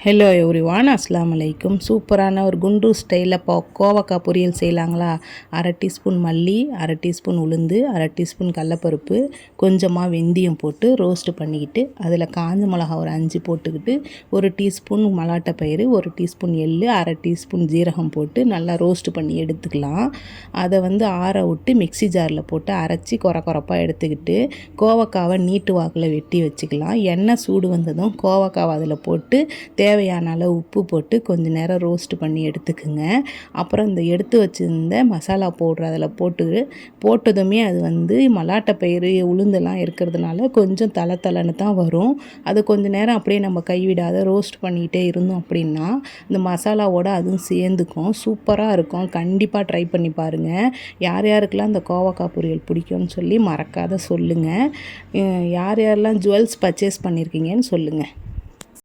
Hello everyone, அஸ்ஸலாமு அலைக்கும். சூப்பரான ஒரு குண்டு ஸ்டைலில் கோவக்காய் பொரியல் செய்யலாங்களா? 1/2 டீஸ்பூன் மல்லி, 1/2 டீஸ்பூன் உளுந்து, 1/2 டீஸ்பூன் கடலப்பருப்பு, கொஞ்சமாக வெந்தயம் போட்டு ரோஸ்ட்டு பண்ணிக்கிட்டு, அதில் காஞ்ச மிளகா ஒரு 5 போட்டுக்கிட்டு, 1 டீஸ்பூன் மலாட்டை பயிறு, 1 டீஸ்பூன் எள், 1/2 டீஸ்பூன் ஜீரகம் போட்டு நல்லா ரோஸ்ட்டு பண்ணி எடுத்துக்கலாம். அதை ஆற விட்டு மிக்ஸி ஜாரில் போட்டு அரைச்சி கொரப்பாக எடுத்துக்கிட்டு, கோவக்காவை நீட்டு வாக்கில் வெட்டி வச்சுக்கலாம். எண்ணெய் சூடு வந்ததும் கோவக்காவை அதில் போட்டு தேவையான அளவு உப்பு போட்டு கொஞ்சம் நேரம் ரோஸ்ட் பண்ணி எடுத்துக்குங்க. அப்புறம் இந்த எடுத்து வச்சுருந்த மசாலா பவுட்ரு அதில் போட்டதுமே அது மலாட்டை பயிறு உளுந்தெல்லாம் இருக்கிறதுனால கொஞ்சம் தளன்னு தான் வரும். அது கொஞ்சம் நேரம் அப்படியே நம்ம கைவிடாத ரோஸ்ட் பண்ணிகிட்டே இருந்தோம் அப்படின்னா இந்த மசாலாவோடு அதுவும் சேர்ந்துக்கும். சூப்பராக இருக்கும். கண்டிப்பாக ட்ரை பண்ணி பாருங்கள். யார் யாருக்கெல்லாம் இந்த கோவக்காய் பொரியல் பிடிக்கும்னு சொல்லி மறக்காத சொல்லுங்கள். யார் யாரெல்லாம் ஜுவல்ஸ் பர்ச்சேஸ் பண்ணியிருக்கீங்கன்னு சொல்லுங்கள்.